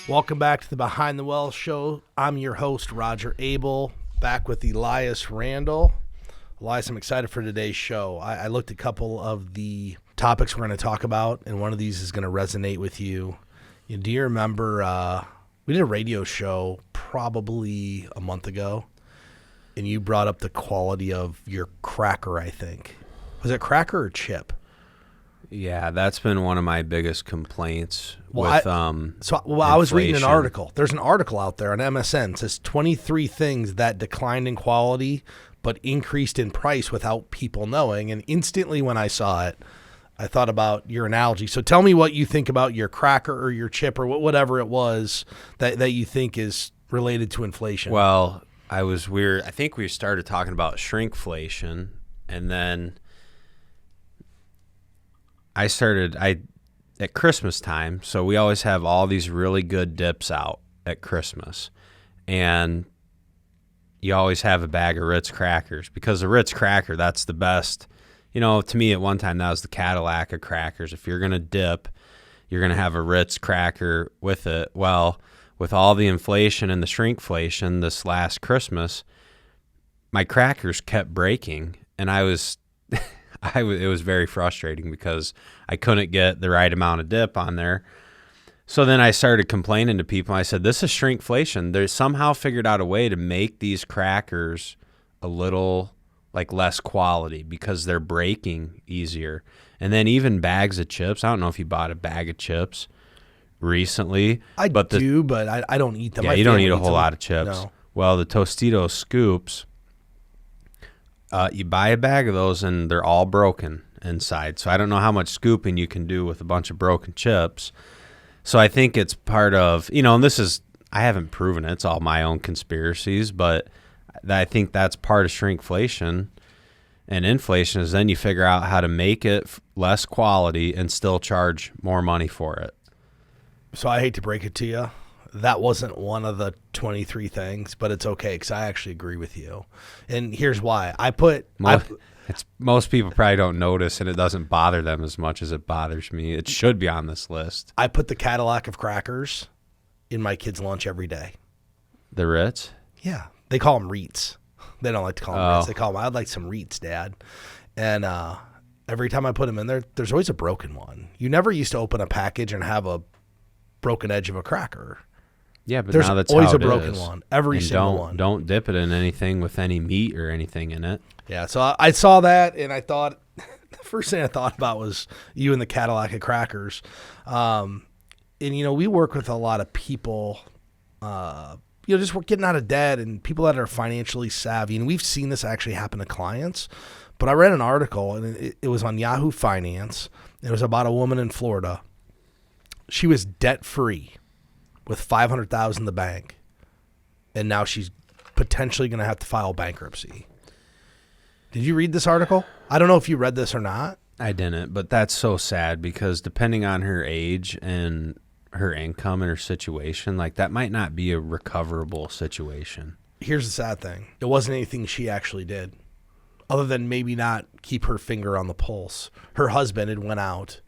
Welcome back to the Behind the Well show. I'm your host, Roger Abel, back with Elias Randall. Elias, I'm excited for today's show. I looked at a couple of the topics we're going to talk about, and one of these is going to resonate with you. Do you remember we did a radio show probably a month ago, and you brought up the quality of your cracker, I think. Was it cracker or chip? Yeah, that's been one of my biggest complaints I was reading an article. There's an article out there on MSN. It says 23 things that declined in quality but increased in price without people knowing. And instantly when I saw it, I thought about your analogy. So tell me what you think about your cracker or your chip or whatever it was that you think is related to inflation. Well, I think we started talking about shrinkflation, and then at Christmas time, so we always have all these really good dips out at Christmas, and you always have a bag of Ritz crackers because the Ritz cracker, that's the best. To me at one time, that was the Cadillac of crackers. If you're going to dip, you're going to have a Ritz cracker with it. Well, with all the inflation and the shrinkflation this last Christmas, my crackers kept breaking, and it was very frustrating because I couldn't get the right amount of dip on there. So then I started complaining to people. I said, this is shrinkflation. They somehow figured out a way to make these crackers a little less quality because they're breaking easier. And then even bags of chips. I don't know if you bought a bag of chips recently. I do, but I don't eat them. Yeah, you don't eat a whole lot of chips. No. Well, the Tostitos scoops, you buy a bag of those and they're all broken inside. So I don't know how much scooping you can do with a bunch of broken chips. So I think it's part of, and I haven't proven it. It's all my own conspiracies, but I think that's part of shrinkflation and inflation is then you figure out how to make it less quality and still charge more money for it. So I hate to break it to you. That wasn't one of the 23 things, but it's okay because I actually agree with you. And here's why. Most people probably don't notice, and it doesn't bother them as much as it bothers me. It should be on this list. I put the Cadillac of crackers in my kids' lunch every day. The Ritz? Yeah. They call them Reets. They don't like to call them Ritz. They call them, I'd like some Reets, Dad. And every time I put them in there, there's always a broken one. You never used to open a package and have a broken edge of a cracker. Yeah, but there's now that's always how a broken is. one. Every single one. Don't dip it in anything with any meat or anything in it. Yeah, so I saw that, and I thought the first thing I thought about was you and the Cadillac of crackers. And we work with a lot of people, just we're getting out of debt and people that are financially savvy, and we've seen this actually happen to clients. But I read an article, and it was on Yahoo Finance. It was about a woman in Florida. She was debt-free with $500,000 in the bank, and now she's potentially going to have to file bankruptcy. Did you read this article? I don't know if you read this or not. I didn't, but that's so sad because depending on her age and her income and her situation, that might not be a recoverable situation. Here's the sad thing. It wasn't anything she actually did other than maybe not keep her finger on the pulse. Her husband had went out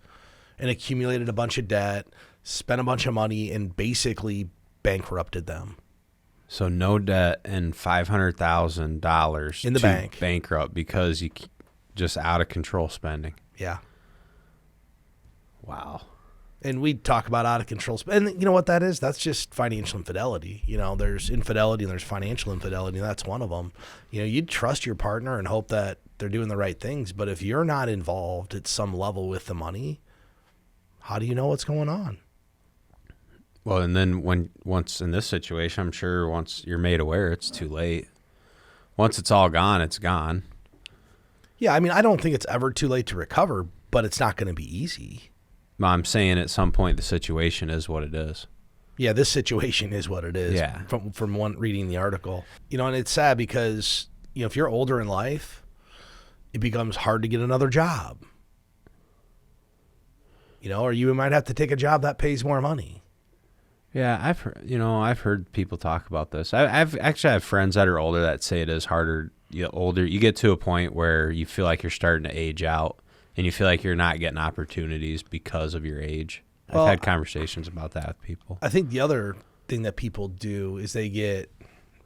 and accumulated a bunch of debt, spent a bunch of money, and basically bankrupted them. So no debt and $500,000 in the bank, bankrupt because you just out of control spending. Yeah. Wow. And we talk about out of control spending. And you know what that is? That's just financial infidelity. There's infidelity and there's financial infidelity, and that's one of them. You'd trust your partner and hope that they're doing the right things, but if you're not involved at some level with the money, how do you know what's going on? Well, and then once in this situation, I'm sure once you're made aware, it's too late. Once it's all gone, it's gone. Yeah, I don't think it's ever too late to recover, but it's not going to be easy. I'm saying at some point the situation is what it is. Yeah, this situation is what it is. Yeah. From one reading the article. And it's sad because, if you're older in life, it becomes hard to get another job. Or you might have to take a job that pays more money. Yeah, I've heard people talk about this. I've actually have friends that are older that say it is harder. You get to a point where you feel like you're starting to age out, and you feel like you're not getting opportunities because of your age. I've had conversations about that with people. I think the other thing that people do is they get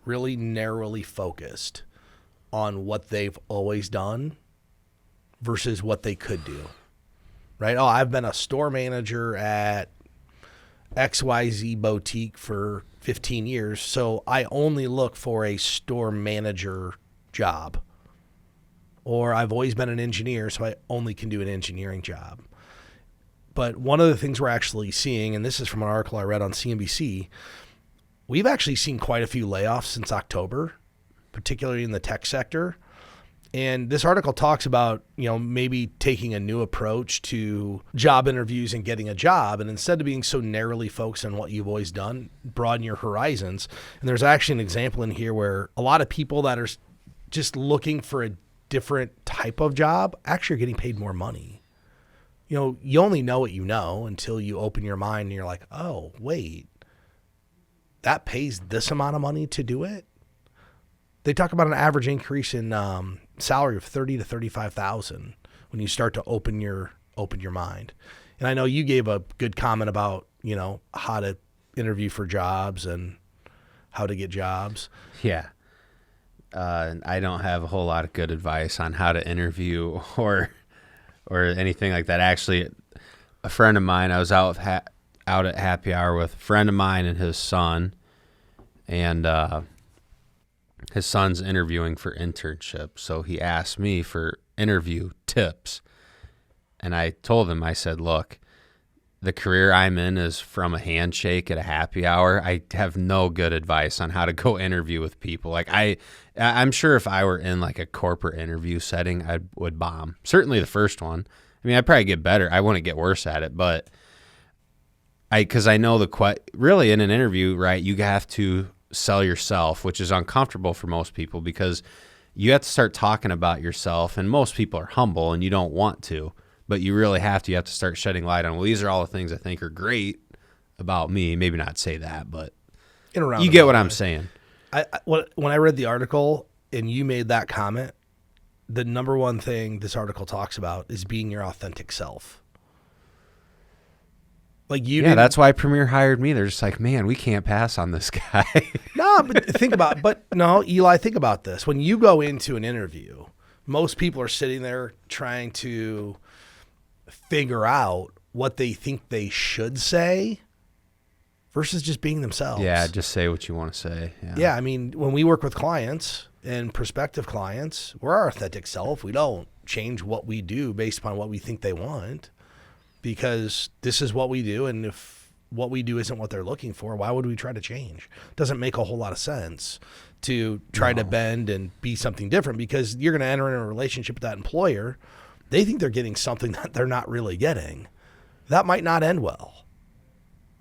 really narrowly focused on what they've always done versus what they could do, right? Oh, I've been a store manager at XYZ boutique for 15 years, so I only look for a store manager job. Or I've always been an engineer, so I only can do an engineering job. But one of the things we're actually seeing, and this is from an article I read on CNBC, we've actually seen quite a few layoffs since October, particularly in the tech sector. And this article talks about, maybe taking a new approach to job interviews and getting a job. And instead of being so narrowly focused on what you've always done, broaden your horizons. And there's actually an example in here where a lot of people that are just looking for a different type of job actually are getting paid more money. You only know what you know until you open your mind and you're like, oh, wait, that pays this amount of money to do it? They talk about an average increase in salary of $30,000 to $35,000 when you start to open your mind. And I know you gave a good comment about how to interview for jobs and how to get jobs. Yeah, I don't have a whole lot of good advice on how to interview or anything like that. Actually, a friend of mine, I was out at happy hour with a friend of mine and his son, and his son's interviewing for internship. So he asked me for interview tips. And I told him, I said, look, the career I'm in is from a handshake at a happy hour. I have no good advice on how to go interview with people. Like I'm sure if I were in like a corporate interview setting, I would bomb. Certainly the first one. I mean, I'd probably get better. I wouldn't get worse at it, but because I know really in an interview, right, you have to sell yourself, which is uncomfortable for most people because you have to start talking about yourself, and most people are humble and you don't want to, but you really have to. You have to start shedding light on, well, these are all the things I think are great about me. Maybe not say that, but you get what I'm saying. When I read the article and you made that comment, the number one thing this article talks about is being your authentic self. Like that's why Premier hired me. They're just like, man, we can't pass on this guy. No, but Eli, think about this. When you go into an interview, most people are sitting there trying to figure out what they think they should say versus just being themselves. Yeah, just say what you want to say. Yeah, I mean, when we work with clients and prospective clients, we're our authentic self. We don't change what we do based upon what we think they want, because this is what we do, and if what we do isn't what they're looking for, why would we try to change? It doesn't make a whole lot of sense to try to bend and be something different, because you're going to enter in a relationship with that employer. They think they're getting something that they're not really getting. That might not end well.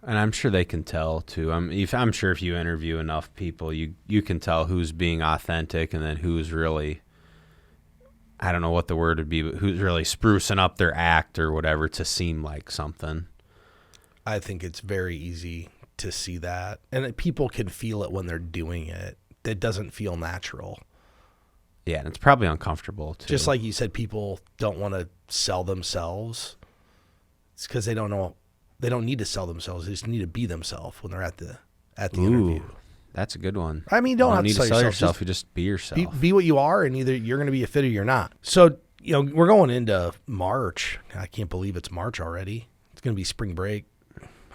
And I'm sure they can tell, too. I'm sure if you interview enough people, you can tell who's being authentic and then who's really, I don't know what the word would be, but who's really sprucing up their act or whatever to seem like something. I think it's very easy to see that. And people can feel it when they're doing it. It doesn't feel natural. Yeah, and it's probably uncomfortable, too. Just like you said, people don't want to sell themselves. It's because they don't know. They don't need to sell themselves. They just need to be themselves when they're at the interview. That's a good one. I mean, you don't have need to sell yourself. You just be yourself. Be what you are, and either you're going to be a fit or you're not. So, we're going into March. I can't believe it's March already. It's going to be spring break,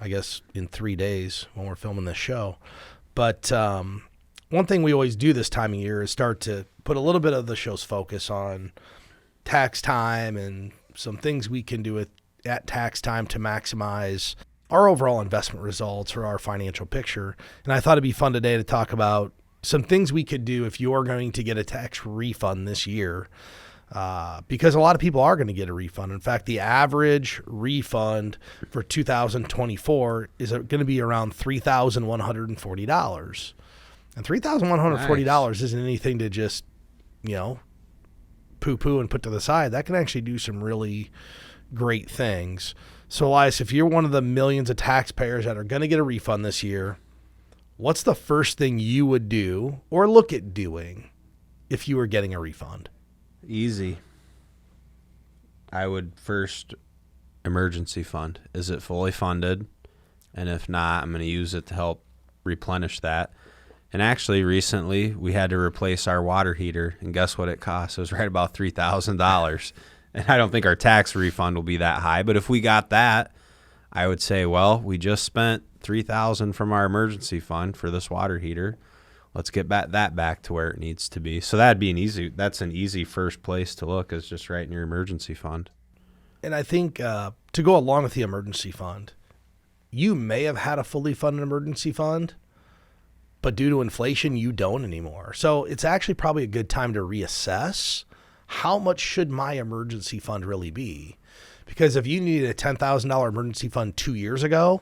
I guess, in 3 days when we're filming this show. But one thing we always do this time of year is start to put a little bit of the show's focus on tax time and some things we can do at tax time to maximize our overall investment results or our financial picture. And I thought it'd be fun today to talk about some things we could do if you're going to get a tax refund this year, because a lot of people are going to get a refund. In fact, the average refund for 2024 is going to be around $3,140. And $3,140 isn't anything to just, poo-poo and put to the side. That can actually do some really great things. So, Elias, if you're one of the millions of taxpayers that are going to get a refund this year, what's the first thing you would do or look at doing if you were getting a refund? Easy. I would first emergency fund? Is it fully funded? And if not, I'm going to use it to help replenish that. And actually, recently, we had to replace our water heater, and guess what it cost? It was right about $3,000. And I don't think our tax refund will be that high, but if we got that, I would say, well, we just spent $3,000 from our emergency fund for this water heater. Let's get that back to where it needs to be. So that's an easy first place to look, is just right in your emergency fund. And I think to go along with the emergency fund, you may have had a fully funded emergency fund, but due to inflation, you don't anymore. So it's actually probably a good time to reassess, how much should my emergency fund really be? Because if you needed a $10,000 emergency fund 2 years ago,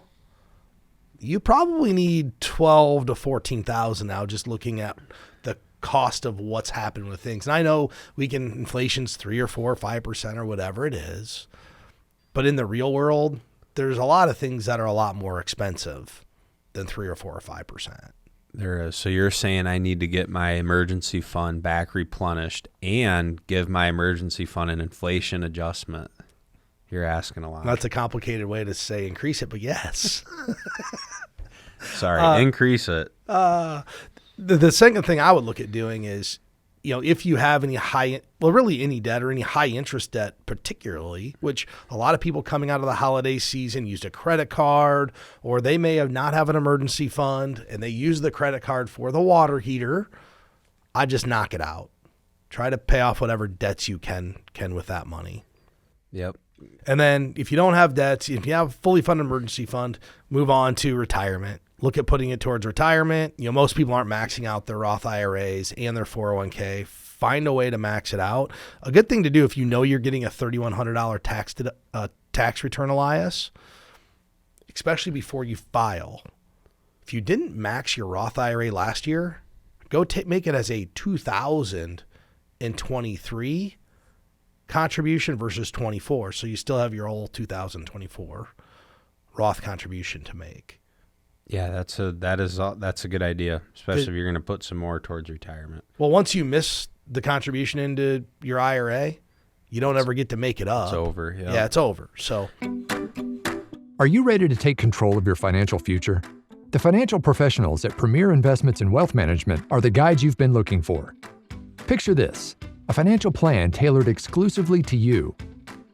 you probably need $12,000 to $14,000 now, just looking at the cost of what's happened with things. And I know inflation's 3 or 4 or 5% or whatever it is, but in the real world, there's a lot of things that are a lot more expensive than 3 or 4 or 5%. There is. So you're saying I need to get my emergency fund back replenished and give my emergency fund an inflation adjustment. You're asking a lot. That's a complicated way to say increase it, but yes. Sorry, increase it. The second thing I would look at doing is, if you have any any debt or any high interest debt particularly, which a lot of people coming out of the holiday season used a credit card, or they may not have an emergency fund and they use the credit card for the water heater, I just knock it out. Try to pay off whatever debts you can with that money. Yep. And then if you don't have debts, if you have a fully funded emergency fund, move on to retirement. Look at putting it towards retirement. Most people aren't maxing out their Roth IRAs and their 401k. Find a way to max it out. A good thing to do if you know you're getting a $3,100 tax return, Elias, especially before you file. If you didn't max your Roth IRA last year, go make it as a 2023 contribution versus 24. So you still have your old 2024 Roth contribution to make. Yeah, that's a good idea, especially if you're going to put some more towards retirement. Well, once you miss the contribution into your IRA, you don't ever get to make it up. It's over. Yeah. Yeah, it's over. So, are you ready to take control of your financial future? The financial professionals at Premier Investments and Wealth Management are the guides you've been looking for. Picture this: a financial plan tailored exclusively to you.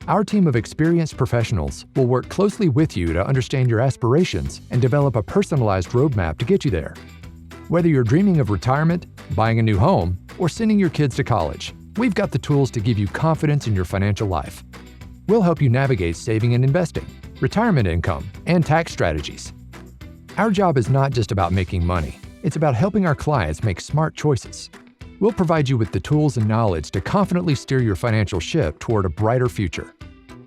Our team of experienced professionals will work closely with you to understand your aspirations and develop a personalized roadmap to get you there. Whether you're dreaming of retirement, buying a new home, or sending your kids to college, we've got the tools to give you confidence in your financial life. We'll help you navigate saving and investing, retirement income, and tax strategies. Our job is not just about making money. It's about helping our clients make smart choices. We'll provide you with the tools and knowledge to confidently steer your financial ship toward a brighter future.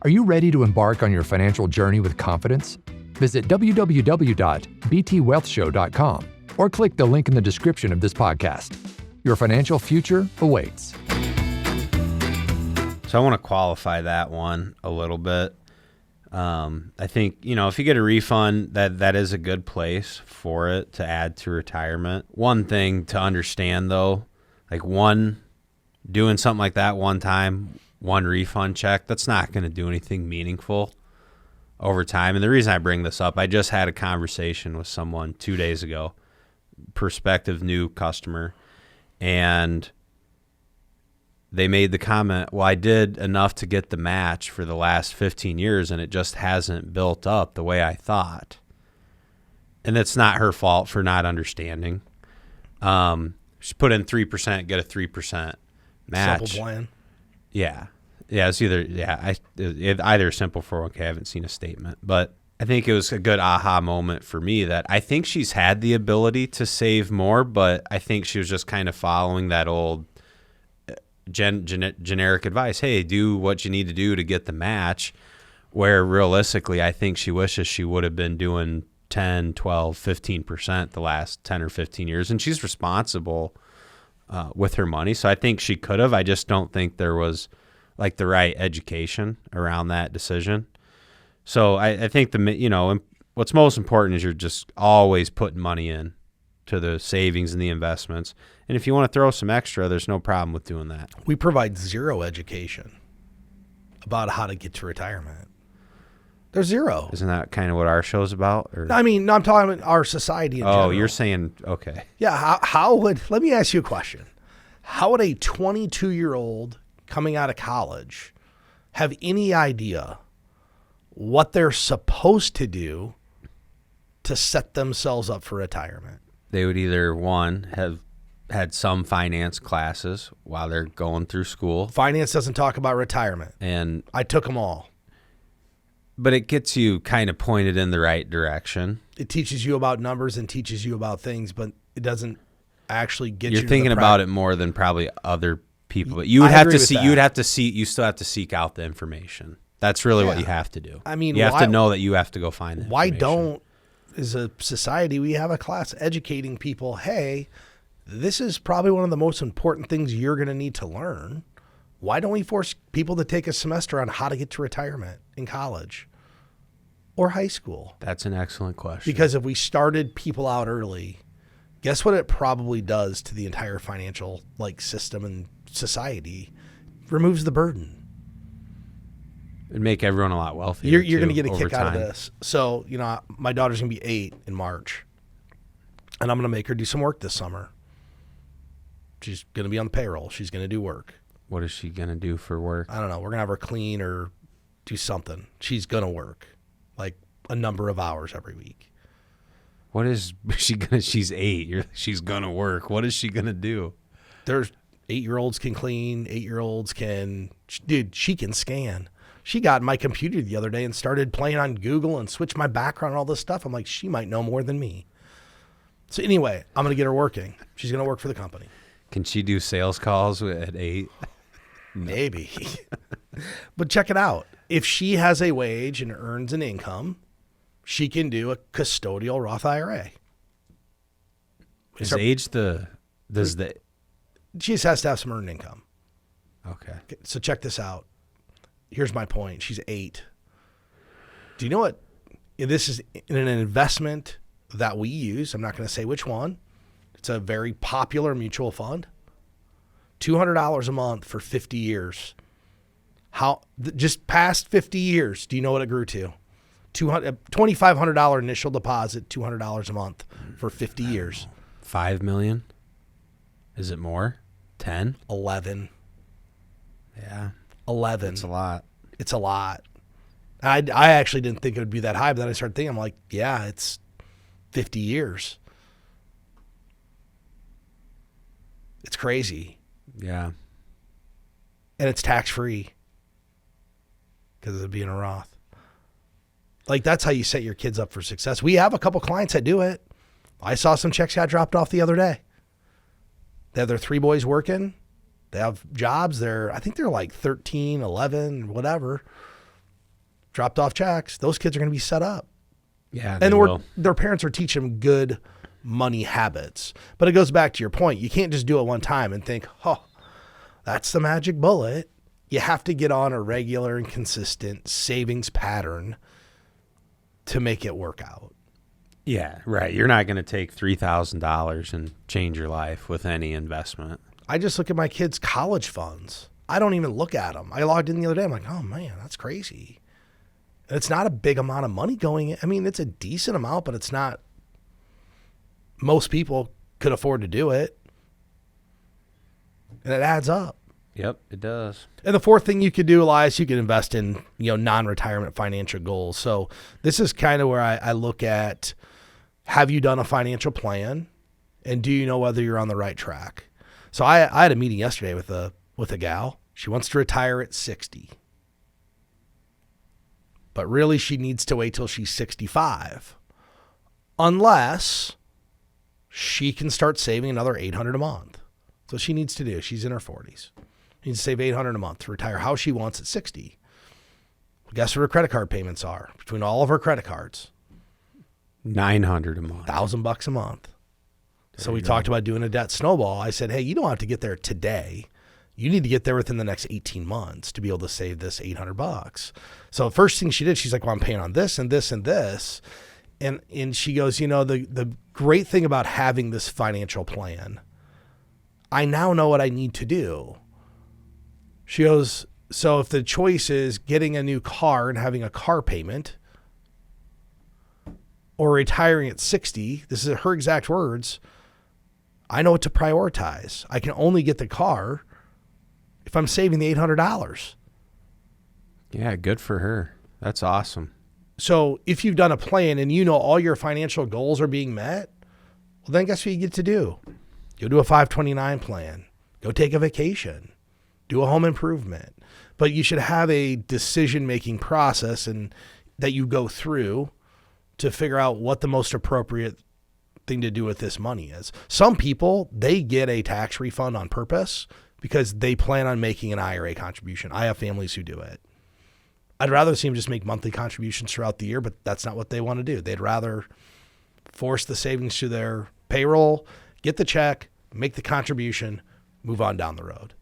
Are you ready to embark on your financial journey with confidence? Visit www.btwealthshow.com or click the link in the description of this podcast. Your financial future awaits. So I want to qualify that one a little bit. I think, if you get a refund, that is a good place for it to add to retirement. One thing to understand, though, doing something like that one time, one refund check, that's not going to do anything meaningful over time. And the reason I bring this up, I just had a conversation with someone 2 days ago, prospective new customer, and they made the comment, well, I did enough to get the match for the last 15 years, and it just hasn't built up the way I thought. And it's not her fault for not understanding. She put in 3%, get a 3% match. simple plan. Yeah. Yeah, it's either either a simple 401k. I haven't seen a statement, but I think it was a good aha moment for me that I think she's had the ability to save more, but I think she was just kind of following that old generic advice. Hey, do what you need to do to get the match, where realistically, I think she wishes she would have been doing 10, 12, 15% the last 10 or 15 years, and she's responsible with her money. So I think she could have. I just don't think there was the right education around that decision. So I think what's most important is you're just always putting money in to the savings and the investments. And if you want to throw some extra, there's no problem with doing that. We provide zero education about how to get to retirement. They're zero. Isn't that kind of what our show's about? Or? I mean, no, I'm talking about our society in general. Oh, you're saying, okay. Yeah, let me ask you a question. How would a 22-year-old coming out of college have any idea what they're supposed to do to set themselves up for retirement? They would either, one, have had some finance classes while they're going through school. Finance doesn't talk about retirement. And I took them all. But it gets you kind of pointed in the right direction. It teaches you about numbers and teaches you about things, but it doesn't actually get you. You're thinking about it more than probably other people. But you would have to see. You would have to see. You still have to seek out the information. That's really what you have to do. I mean, you have to know that you have to go find it. Why don't, as a society, we have a class educating people? Hey, this is probably one of the most important things you're going to need to learn. Why don't we force people to take a semester on how to get to retirement in college or high school? That's an excellent question. Because if we started people out early, guess what it probably does to the entire financial system and society? Removes the burden. It'd make everyone a lot wealthier. You're going to get a kick out of this. So, my daughter's going to be 8 in March, and I'm going to make her do some work this summer. She's going to be on the payroll. She's going to do work. What is she going to do for work? I don't know. We're going to have her clean or do something. She's going to work a number of hours every week. What is she going to? She's 8. She's going to work. What is she going to do? There's 8-year-olds can clean. 8-year-olds can, dude, she can scan. She got my computer the other day and started playing on Google and switched my background and all this stuff. I'm like, she might know more than me. So anyway, I'm going to get her working. She's going to work for the company. Can she do sales calls at 8? Maybe. But check it out. If she has a wage and earns an income, she can do a custodial Roth IRA. She just has to have some earned income. Okay. So check this out. Here's my point. She's 8. Do you know what? This is in an investment that we use. I'm not going to say which one. It's a very popular mutual fund. $200 a month for 50 years. Just past 50 years, do you know what it grew to? $2,500 initial deposit, $200 a month for 50 years. 5 million? Is it more? 10? 11. Yeah. 11. It's a lot. It's a lot. I actually didn't think it would be that high, but then I started thinking, I'm like, yeah, it's 50 years. It's crazy. Yeah. And it's tax-free because of it being a Roth. That's how you set your kids up for success. We have a couple clients that do it. I saw some checks got dropped off the other day. They have their 3 boys working. They have jobs. I think they're 13, 11, whatever. Dropped off checks. Those kids are going to be set up. Yeah, and their parents are teaching them good money habits. But it goes back to your point. You can't just do it one time and think, oh, that's the magic bullet. You have to get on a regular and consistent savings pattern to make it work out. Yeah, right. You're not going to take $3,000 and change your life with any investment. I just look at my kids' college funds. I don't even look at them. I logged in the other day. I'm like, oh, man, that's crazy. And it's not a big amount of money going in. I mean, it's a decent amount, but it's not. Most people could afford to do it. And it adds up. Yep, it does. And the fourth thing you could do, Elias, you could invest in, non-retirement financial goals. So this is kind of where I look at, have you done a financial plan? And do you know whether you're on the right track? So I had a meeting yesterday with a gal. She wants to retire at 60. But really she needs to wait till she's 65. Unless she can start saving another $800 a month. So she needs to do. She's in her 40s. She needs to save $800 a month to retire how she wants at 60. Guess what her credit card payments are between all of her credit cards? $900 a month. $1,000 a month. So we talked about doing a debt snowball. I said, hey, you don't have to get there today. You need to get there within the next 18 months to be able to save this $800. So the first thing she did, she's like, well, I'm paying on this and this and this. And she goes, the great thing about having this financial plan, I now know what I need to do. She goes, so if the choice is getting a new car and having a car payment, or retiring at 60, this is her exact words, I know what to prioritize. I can only get the car if I'm saving the $800. Yeah, good for her. That's awesome. So if you've done a plan and you know all your financial goals are being met, well, then guess what you get to do? Go do a 529 plan. Go take a vacation. Do a home improvement. But you should have a decision-making process and that you go through to figure out what the most appropriate thing to do with this money is. Some people, they get a tax refund on purpose because they plan on making an IRA contribution. I have families who do it. I'd rather see them just make monthly contributions throughout the year, but that's not what they want to do. They'd rather force the savings to their payroll, get the check, make the contribution, move on down the road.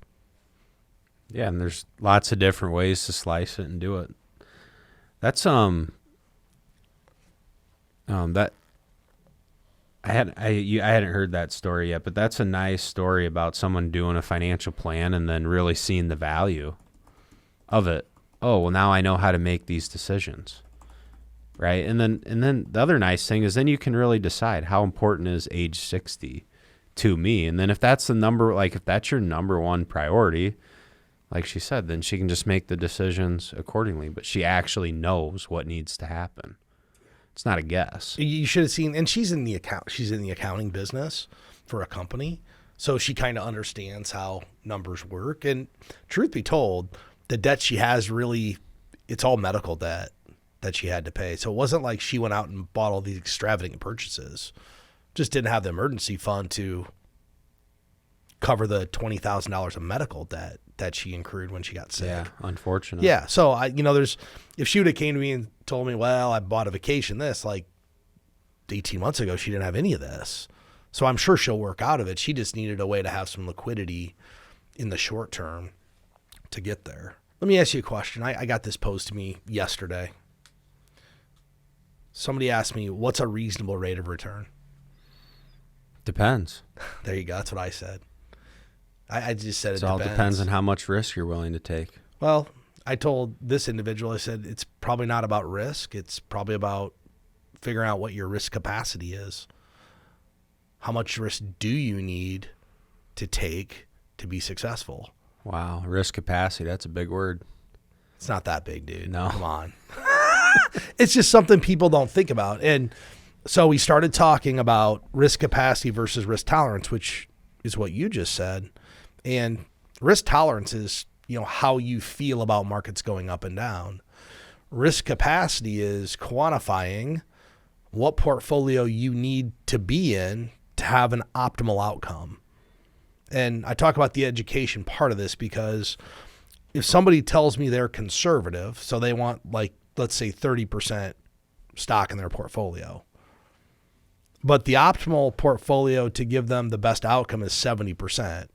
Yeah, and there's lots of different ways to slice it and do it. That's that I hadn't heard that story yet, but that's a nice story about someone doing a financial plan and then really seeing the value of it. Oh, well, now I know how to make these decisions, right? And then the other nice thing is then you can really decide how important is age 60 to me. And then if that's the number, like if that's your number one priority, like she said, then she can just make the decisions accordingly. But she actually knows what needs to happen. It's not a guess. You should have seen, and she's in the accounting business for a company, so she kind of understands how numbers work. And truth be told, the debt she has really, it's all medical debt that she had to pay. So it wasn't like she went out and bought all these extravagant purchases. Just didn't have the emergency fund to cover the $20,000 of medical debt that she incurred when she got sick. Yeah, unfortunate. Yeah. So if she would have came to me and told me, well, I bought a vacation like 18 months ago, she didn't have any of this. So I'm sure she'll work out of it. She just needed a way to have some liquidity in the short term to get there. Let me ask you a question. I got this posed to me yesterday. Somebody asked me, what's a reasonable rate of return? Depends. There you go. That's what I said. I just said it all depends on how much risk you're willing to take. Well, I told this individual, I said, it's probably not about risk. It's probably about figuring out what your risk capacity is. How much risk do you need to take to be successful? Wow, risk capacity, that's a big word. It's not that big, dude. No. Come on. It's just something people don't think about. And so we started talking about risk capacity versus risk tolerance, which is what you just said. And risk tolerance is, how you feel about markets going up and down. Risk capacity is quantifying what portfolio you need to be in to have an optimal outcome. And I talk about the education part of this because if somebody tells me they're conservative, so they want let's say 30% stock in their portfolio, but the optimal portfolio to give them the best outcome is 70%,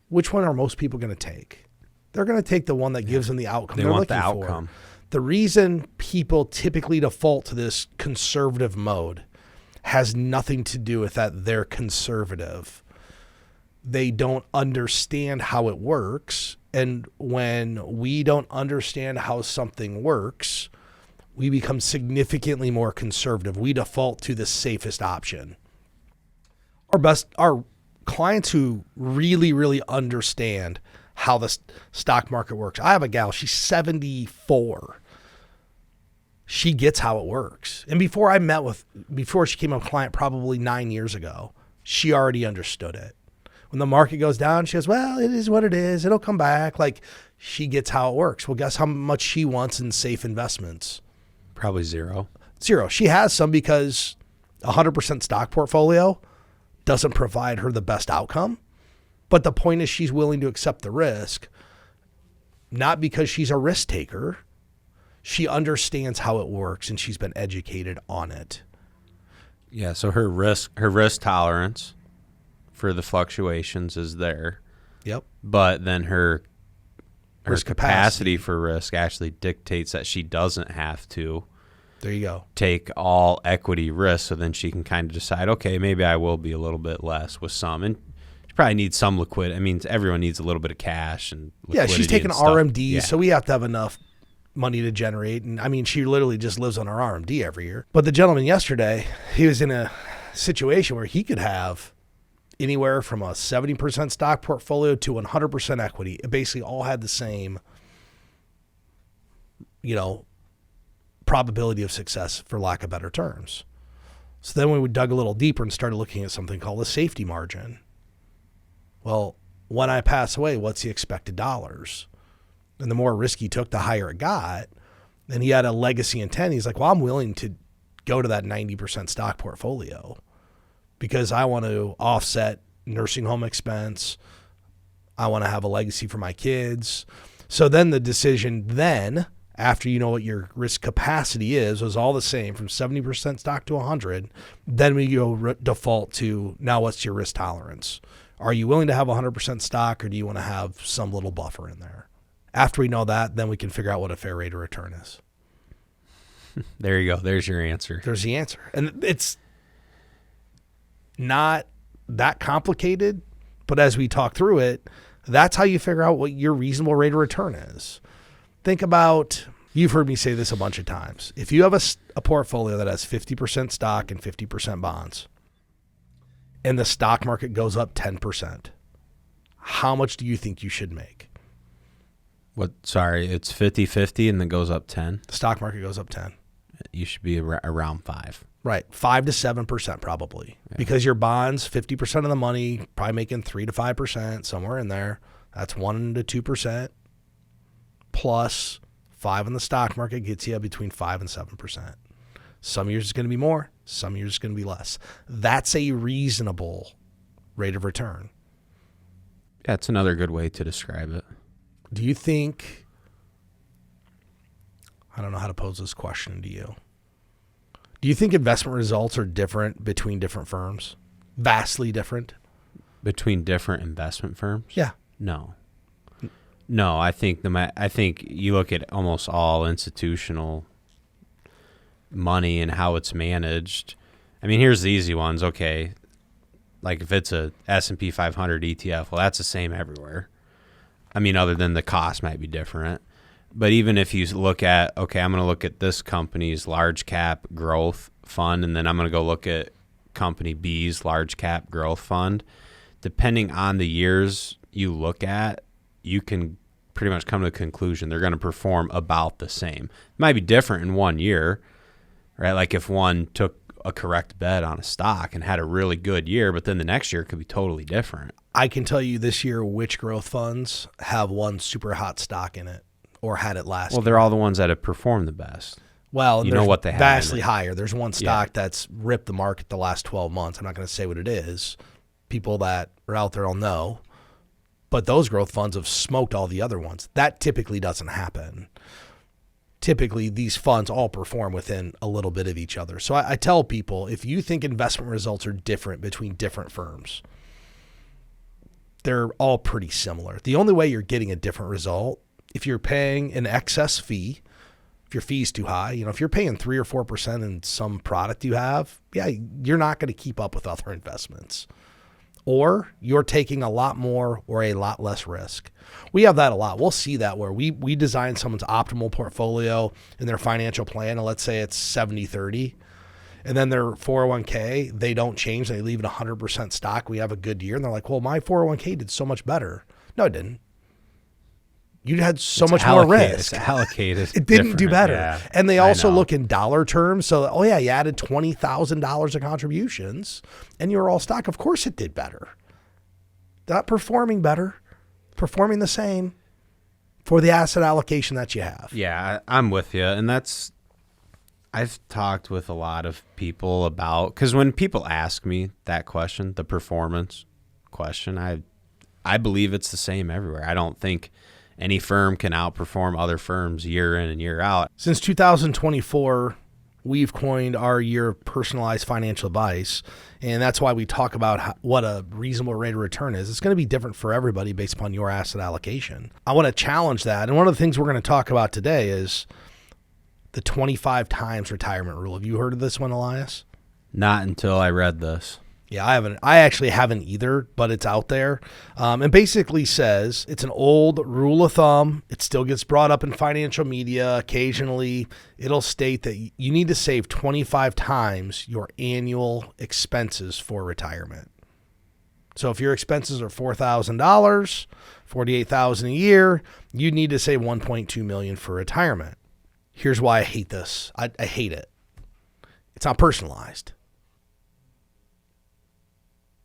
which one are most people going to take? They're going to take the one that gives them the outcome they're want looking the outcome. for. The reason people typically default to this conservative mode has nothing to do with that they're conservative. They don't understand how it works. And when we don't understand how something works, we become significantly more conservative. We default to the safest option. Our clients who really, really understand how the stock market works. I have a gal, she's 74. She gets how it works. And before she became a client probably 9 years ago, she already understood it. When the market goes down, she goes, well, it is what it is. It'll come back. She gets how it works. Well, guess how much she wants in safe investments? Probably zero. She has some because 100% stock portfolio doesn't provide her the best outcome. But the point is she's willing to accept the risk, not because she's a risk taker. She understands how it works and she's been educated on it. Yeah, so her risk tolerance for the fluctuations is there. Yep. But then her Risk capacity for risk actually dictates that she doesn't have to There you go. take all equity risk, so then she can kind of decide, okay, maybe I will be a little bit less with some. And she probably needs some liquidity. I mean, everyone needs a little bit of cash and liquidity. Yeah, she's taking and stuff. RMDs, Yeah. so we have to have enough money to generate. And I mean, she literally just lives on her RMD every year. But the gentleman yesterday, he was in a situation where he could have anywhere from a 70% stock portfolio to 100% equity. It basically all had the same, probability of success, for lack of better terms. So then we dug a little deeper and started looking at something called the safety margin. Well, when I pass away, what's the expected dollars? And the more risk he took, the higher it got. And he had a legacy intent. He's like, well, I'm willing to go to that 90% stock portfolio because I want to offset nursing home expense. I want to have a legacy for my kids. So then the decision after you know what your risk capacity is, was all the same from 70% stock to 100. Then we go default to, now what's your risk tolerance? Are you willing to have 100% stock, or do you want to have some little buffer in there? After we know that, then we can figure out what a fair rate of return is. There you go. There's your answer. There's the answer. And it's not that complicated, but as we talk through it, that's how you figure out what your reasonable rate of return is. Think about, you've heard me say this a bunch of times. If you have a portfolio that has 50% stock and 50% bonds, and the stock market goes up 10%, how much do you think you should make? What? Sorry, it's 50-50 and then goes up 10? The stock market goes up 10. You should be around 5. Right, 5 to 7% probably. Yeah. Because your bonds, 50% of the money, probably making 3 to 5%, somewhere in there. That's 1 to 2%. Plus 5 in the stock market gets you between 5 and 7%. Some years it's going to be more, some years it's going to be less. That's a reasonable rate of return. That's another good way to describe it. Do you think, I don't know how to pose this question to you. Do you think investment results are different between different firms? Vastly different? Between different investment firms? Yeah. No, I think you look at almost all institutional money and how it's managed. I mean, here's the easy ones. Okay, like if it's a S&P 500 ETF, well, that's the same everywhere. I mean, other than the cost might be different. But even if you look at, okay, I'm going to look at this company's large cap growth fund, and then I'm going to go look at company B's large cap growth fund, depending on the years you look at, you can pretty much come to the conclusion they're going to perform about the same. It might be different in 1 year, right? Like if one took a correct bet on a stock and had a really good year, but then the next year it could be totally different. I can tell you this year which growth funds have one super hot stock in it or had it last year. Well, they're all the ones that have performed the best. Well, you know what they have. Vastly higher. There's one stock that's ripped the market the last 12 months. I'm not going to say what it is. People that are out there will know. But those growth funds have smoked all the other ones. That typically doesn't happen. Typically, these funds all perform within a little bit of each other. So I tell people, if you think investment results are different between different firms, they're all pretty similar. The only way you're getting a different result, if you're paying an excess fee, if your fee's too high, if you're paying 3 or 4% in some product you have, you're not going to keep up with other investments. Or you're taking a lot more or a lot less risk. We have that a lot. We'll see that where we design someone's optimal portfolio in their financial plan, and let's say it's 70-30, and then their 401k, they don't change. They leave it 100% stock. We have a good year, and they're like, well, my 401k did so much better. No, it didn't. You had so much more risk. It's allocated. It didn't do better. Yeah, and they also look in dollar terms. So, you added $20,000 of contributions and you were all stock. Of course it did better. Not performing better, performing the same for the asset allocation that you have. Yeah, I'm with you. And I've talked with a lot of people about, because when people ask me that question, the performance question, I believe it's the same everywhere. I don't think any firm can outperform other firms year in and year out. Since 2024, we've coined our year of personalized financial advice, and that's why we talk about what a reasonable rate of return is. It's going to be different for everybody based upon your asset allocation. I want to challenge that, and one of the things we're going to talk about today is the 25 times retirement rule. Have you heard of this one, Elias? Not until I read this. Yeah, I actually haven't either, but it's out there. And basically says it's an old rule of thumb. It still gets brought up in financial media. Occasionally, it'll state that you need to save 25 times your annual expenses for retirement. So if your expenses are $4,000, $48,000 a year, you need to save $1.2 million for retirement. Here's why I hate this. I hate it. It's not personalized.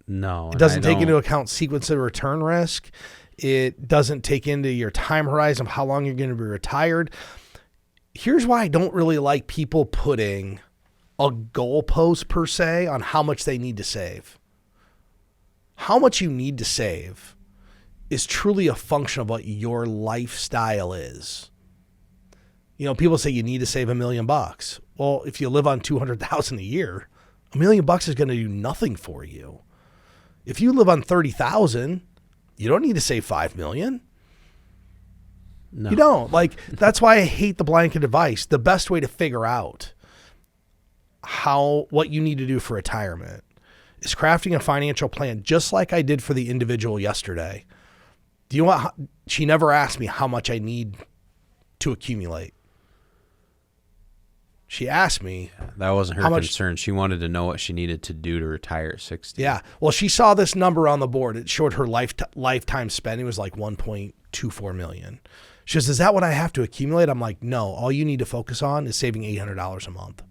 No. It doesn't take into account sequence of return risk. It doesn't take into your time horizon of how long you're going to be retired. Here's why I don't really like people putting a goalpost per se on how much they need to save. How much you need to save is truly a function of what your lifestyle is. You know, people say you need to save $1 million. Well, if you live on $200,000 a year, $1 million is going to do nothing for you. If you live on $30,000, you don't need to save $5 million. No. You don't. Like, that's why I hate the blanket advice. The best way to figure out what you need to do for retirement is crafting a financial plan, just like I did for the individual yesterday. Do you want? She never asked me how much I need to accumulate. She asked me. That wasn't her concern. She wanted to know what she needed to do to retire at 60. Yeah. Well, she saw this number on the board. It showed her lifetime spending was like $1.24 million. She says, is that what I have to accumulate? I'm like, no. All you need to focus on is saving $800 a month.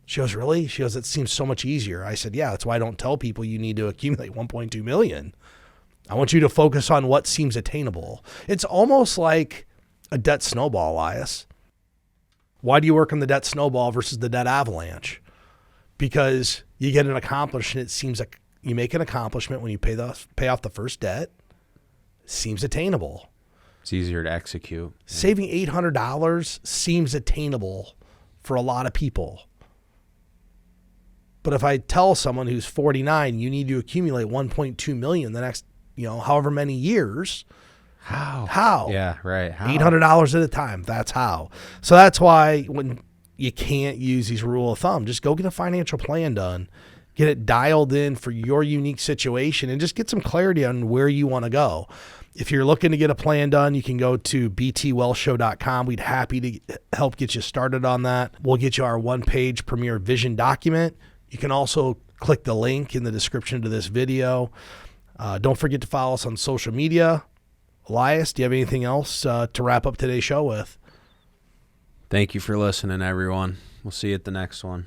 She goes, really? She goes, it seems so much easier. I said, yeah, that's why I don't tell people you need to accumulate $1.2 million. I want you to focus on what seems attainable. It's almost like a debt snowball, Elias. Why do you work on the debt snowball versus the debt avalanche? Because you get an accomplishment. It seems like you make an accomplishment when you pay off the first debt. It seems attainable. It's easier to execute. Saving $800 seems attainable for a lot of people. But if I tell someone who's 49, you need to accumulate $1.2 million the next, however many years. How? Yeah, right. How? $800 at a time. That's how. So that's why when you can't use these rule of thumb, just go get a financial plan done, get it dialed in for your unique situation, and just get some clarity on where you want to go. If you're looking to get a plan done, you can go to btwellshow.com. We'd happy to help get you started on that. We'll get you our one-page Premier Vision document. You can also click the link in the description to this video. Don't forget to follow us on social media. Elias, do you have anything else to wrap up today's show with? Thank you for listening, everyone. We'll see you at the next one.